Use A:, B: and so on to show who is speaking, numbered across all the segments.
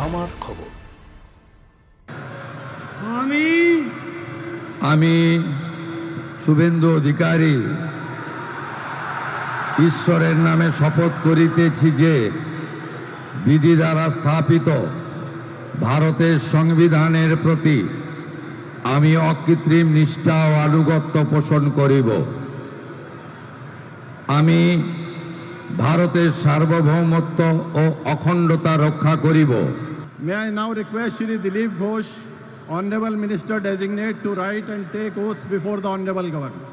A: আমার খবর।
B: আমি শুভেন্দু অধিকারী ঈশ্বরের নামে শপথ করিতেছি যে বিধি দ্বারা স্থাপিত ভারতের সংবিধানের প্রতি আমি অকৃত্রিম নিষ্ঠা ও আনুগত্য পোষণ করিব। আমি ভারতের সার্বভৌমত্ব ও অখণ্ডতা রক্ষা করিব।
C: May I now request Shri Dilip Ghosh, Honorable Minister Designate, to write and take oath before the Honorable Governor.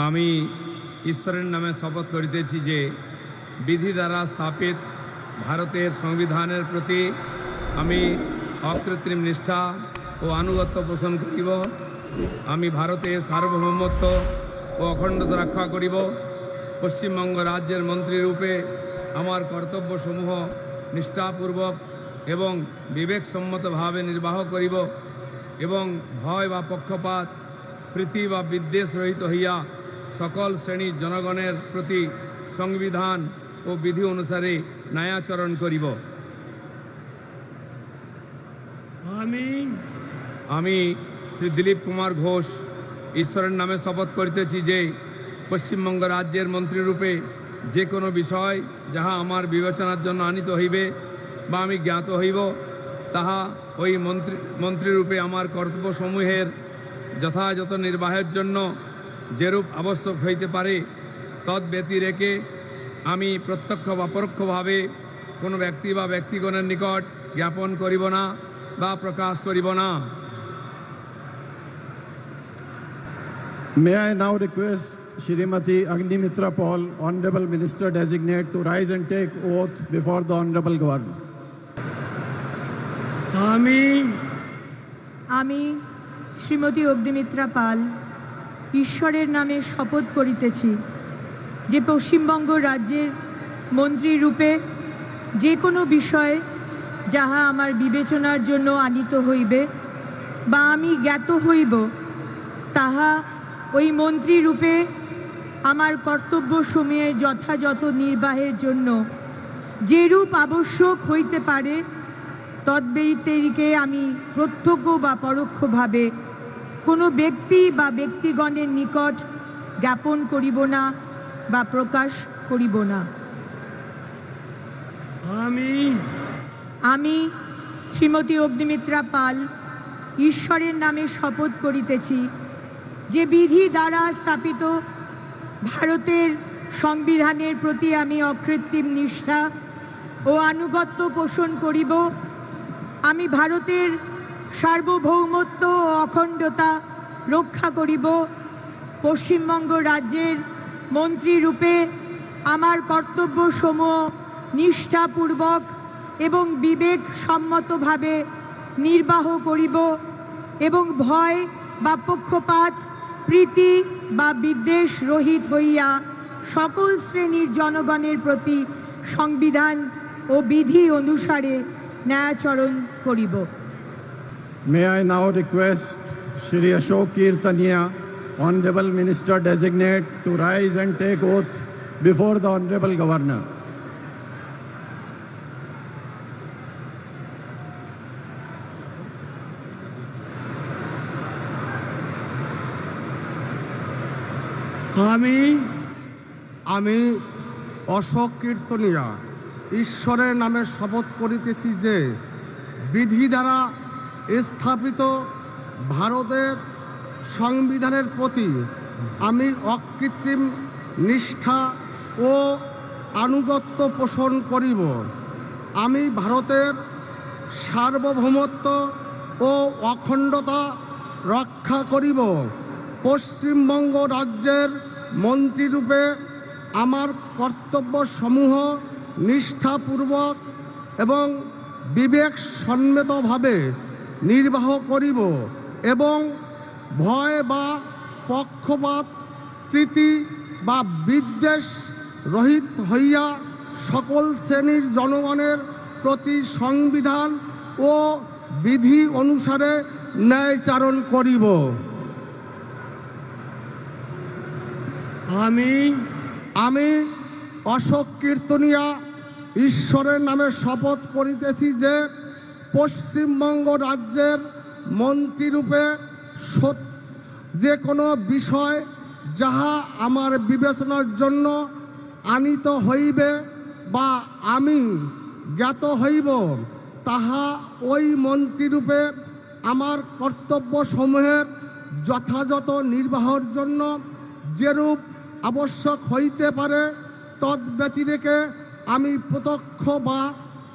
D: আমি ঈশ্বরের নামে শপথ করিতেছি যে বিধি দ্বারা স্থাপিত ভারতের সংবিধানের প্রতি আমি অকৃত্রিম নিষ্ঠা ও আনুগত্য পোষণ করিব। আমি ভারতের সার্বভৌমত্ব ও অখণ্ডতা রক্ষা করিব। পশ্চিমবঙ্গ রাজ্যের মন্ত্রীরূপে আমার কর্তব্যসমূহ নিষ্ঠাপূর্বক এবং বিবেকসম্মতভাবে নির্বাহ করিব এবং ভয় বা পক্ষপাত প্রীতি বা বিদ্বেষ রহিত হইয়া সকল শ্রেণীর জনগণের প্রতি সংবিধান ও বিধি অনুসারে ন্যায়াচরণ করিব। আমি শ্রী দিলীপ কুমার ঘোষ ঈশ্বরের নামে শপথ করিতেছি যে পশ্চিমবঙ্গ রাজ্যের মন্ত্রীরূপে যে কোনো বিষয় যাহা আমার বিবেচনার জন্য আনিত হইবে বা আমি জ্ঞাত হইব তাহা ওই মন্ত্রীরূপে আমার কর্তব্যসমূহের যথাযথ নির্বাহের জন্য যেরূপ আবশ্যক হইতে পারে তদ্ব্যতিরেকে আমি প্রত্যক্ষ বা পরোক্ষভাবে কোনো ব্যক্তি বা ব্যক্তিগণের নিকট জ্ঞাপন করিব না বা প্রকাশ করিব না।
C: May I now request Shrimati Agnimitra Paul, Honorable Minister Designate, to rise and take oath before the Honorable Governor.
E: আমি শ্রীমতী অগ্নিমিত্রা পাল ঈশ্বরের নামে শপথ করিতেছি যে পশ্চিমবঙ্গ রাজ্যের মন্ত্রী রূপে যে কোনো বিষয় যাহা আমার বিবেচনার জন্য আনিত হইবে বা আমি জ্ঞাত হইব তাহা ওই মন্ত্রী রূপে আমার কর্তব্যসমূহের যথাযথ নির্বাহের জন্য যেরূপ আবশ্যক হইতে পারে তদ্ব্যতিরেকে আমি প্রত্যক্ষ বা পরোক্ষভাবে কোনো ব্যক্তি বা ব্যক্তিগণের নিকট জ্ঞাপন করিব না বা প্রকাশ করিব না। আমি শ্রীমতী অগ্নিমিত্রা পাল ঈশ্বরের নামে শপথ করিতেছি যে বিধি দ্বারা স্থাপিত ভারতের সংবিধানের প্রতি আমি অকৃত্রিম নিষ্ঠা ও আনুগত্য পোষণ করিব। আমি ভারতের সার্বভৌমত্ব ও অখণ্ডতা রক্ষা করিব। পশ্চিমবঙ্গ রাজ্যের মন্ত্রীরূপে আমার কর্তব্যসমূহ নিষ্ঠাপূর্বক এবং বিবেকসম্মতভাবে নির্বাহ করিব এবং ভয় বা পক্ষপাত প্রীতি বা বিদ্বেষ রহিত হইয়া সকল শ্রেণীর জনগণের প্রতি সংবিধান ও বিধি অনুসারে ন্যায়াচরণ করিব।
C: May I now request Shri Ashok Kirtaniya, Honorable Minister Designate, to rise and take oath before the Honorable Governor.
F: আমি অশোক কীর্তনিয়া ঈশ্বরের নামে শপথ করিতেছি যে বিধি দ্বারা স্থাপিত ভারতের সংবিধানের প্রতি আমি অকৃত্রিম নিষ্ঠা ও আনুগত্য পোষণ করিব। আমি ভারতের সার্বভৌমত্ব ও অখণ্ডতা রক্ষা করিব। পশ্চিমবঙ্গ রাজ্যের মন্ত্রীরূপে আমার কর্তব্যসমূহ নিষ্ঠাপূর্বক এবং বিবেকসম্মতভাবে নির্বাহ করিব এবং ভয় বা পক্ষপাত প্রীতি বা বিদ্বেষ রহিত হইয়া সকল শ্রেণীর জনগণের প্রতি সংবিধান ও বিধি অনুসারে ন্যায়চারণ করিব।
D: আমি
F: আমি অশোক কীর্তনিয়া ঈশ্বরের নামে শপথ করিতেছি যে পশ্চিমবঙ্গ রাজ্যের মন্ত্রীরূপে যে কোনো বিষয় যাহা আমার বিবেচনার জন্য আনিত হইবে বা আমি জ্ঞাত হইব, তাহা ওই মন্ত্রীরূপে আমার কর্তব্যসমূহের যথাযথ নির্বাহের জন্য যেরূপ আবশ্যক হইতে পারে তদ্ব্যতিরেকে আমি প্রত্যক্ষ বা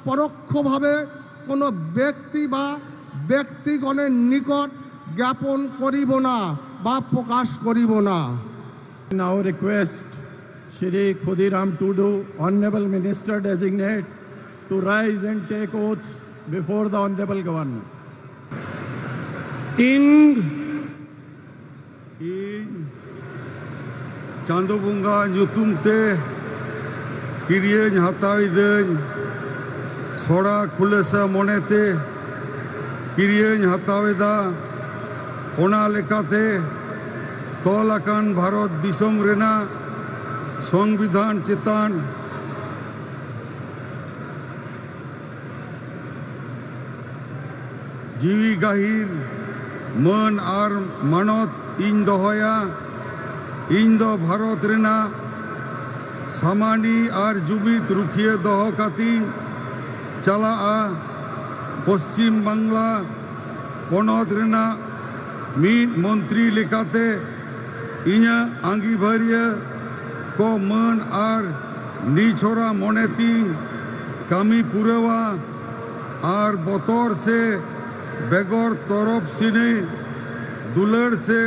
F: পরোক্ষভাবে কোনো ব্যক্তি বা ব্যক্তিগণের নিকট জ্ঞাপন করিব না বা প্রকাশ করিব না।
C: Now request Shri Khudiram Tudu, Honorable Minister Designate, to rise and take oath before the Honorable Governor.
A: In Chandobunga Nyutumte Kirien Hataiden Sora Kulesa Monete Kirien Hataveda Ona Lekate Tolakan Bharot Disom Rena Songvidhan Chetan Jiwi Gahir Man Ar Manot In Dohoya In Do Bharot Rena Samani Ar Jumit Rukhiye Doho Katin Chalaa Paschim Bangla Ponot Rena Mid Montri Lekate Inya Angibharia Ko Man Ar Nichora Monetin Kami Purewa Ar Botor Se Begor Torop Sine Dular Se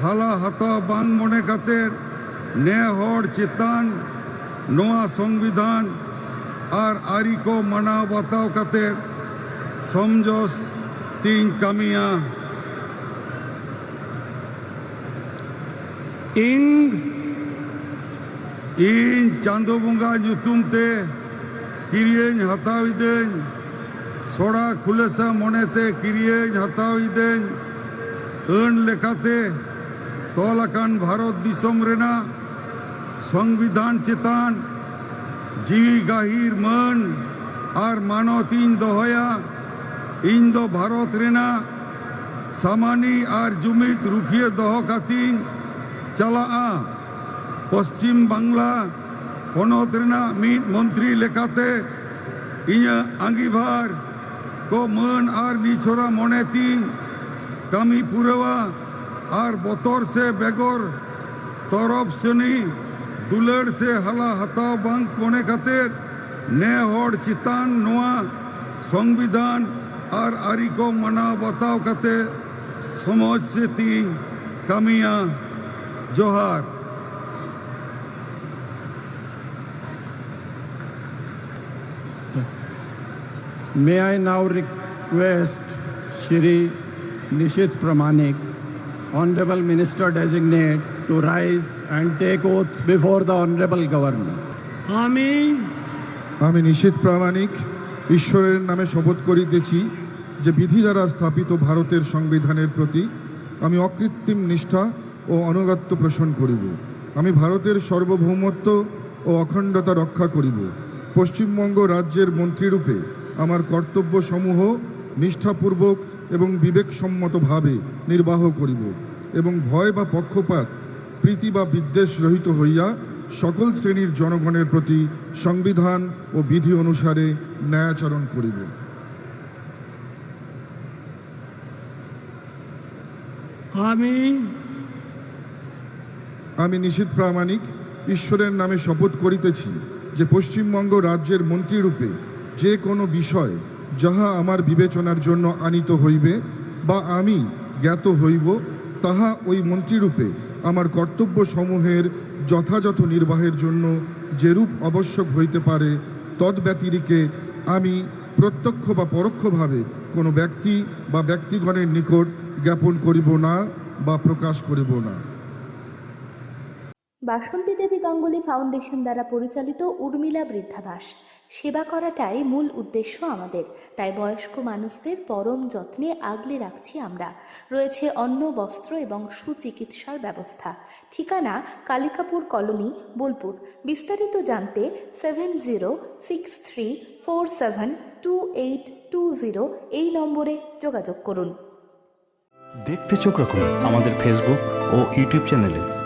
A: Hala Hata Bang Monekater Ne Hor Chetan Noa Songvidhan Ar Ariko Mana Batao Kater Somjos Tin Kamia In Chandobunga Nyutumte Kirien Hataviden Sora Kulesa Monete Kirien Hataviden Earn Lekate Tolakan Bharot Disom Rena Songvidhan Chetan Jiwi Gahir Man Ar Manotin Dohoya Indo Bharot Rena Samani Ar Jumit Rukhiye Doho Katin Chalaa Paschim Bangla Ponot Rena Mid Montri Lekate Inya Angibhar Ko Man Ar Nichora Monetin Kami Purewa Ar Botor Se Begor Torop Suni Dular Se Hala Hatao Bang Pone Kater Ne Hor Chitan Noa Songvidhan Ar Ariko Mana Batao Kate Somoj Se Tin Kamia Johar
C: May I now request Shri Nishit Pramanik, Honorable Minister Designate, to rise and take oath before the Honorable Governor.
G: আমি নিশীথ প্রামাণিক ঈশ্বরের নামে শপথ করিতেছি যে বিধি দ্বারা স্থাপিত ভারতের সংবিধানের প্রতি আমি অকৃত্রিম নিষ্ঠা ও আনুগত্য পোষণ করিব। আমি ভারতের সার্বভৌমত্ব ও অখণ্ডতা রক্ষা করিব। পশ্চিমবঙ্গ রাজ্যের মন্ত্রীরূপে আমার কর্তব্যসমূহ নিষ্ঠাপূর্বক এবং বিবেকসম্মতভাবে নির্বাহ করিব এবং ভয় বা পক্ষপাত প্রীতি বা বিদ্বেষ রহিত হইয়া সকল শ্রেণীর জনগণের প্রতি সংবিধান ও বিধি অনুসারে ন্যায়াচরণ করিব। আমি নিশীথ প্রামাণিক ঈশ্বরের নামে শপথ করিতেছি যে পশ্চিমবঙ্গ রাজ্যের মন্ত্রীরূপে যে কোনো বিষয় যাহা আমার বিবেচনার জন্য আনিত হইবে বা আমি জ্ঞাত হইব, তাহা ওই মন্ত্রীরূপে আমার কর্তব্যসমূহের যথাযথ নির্বাহের জন্য যেরূপ আবশ্যক হইতে পারে তদ্ব্যতিরিকে আমি প্রত্যক্ষ বা পরোক্ষভাবে কোনো ব্যক্তি বা ব্যক্তিগণের নিকট জ্ঞাপন করিব না বা প্রকাশ করিব না।
H: বাসন্তী দেবী গাঙ্গুলি ফাউন্ডেশন দ্বারা পরিচালিত উর্মিলা বৃদ্ধাবাস সেবা করাটাই মূল উদ্দেশ্য আমাদের। তাই বয়স্ক মানুষদের পরম যত্নে আগলে রাখছি আমরা। রয়েছে অন্ন, বস্ত্র এবং সুচিকিৎসার ব্যবস্থা। ঠিকানা কালিকাপুর কলোনি, বোলপুর। বিস্তারিত জানতে 7063472820 এই নম্বরে যোগাযোগ করুন।
I: দেখতে চোখ রাখুন আমাদের ফেসবুক ও ইউটিউব চ্যানেলে।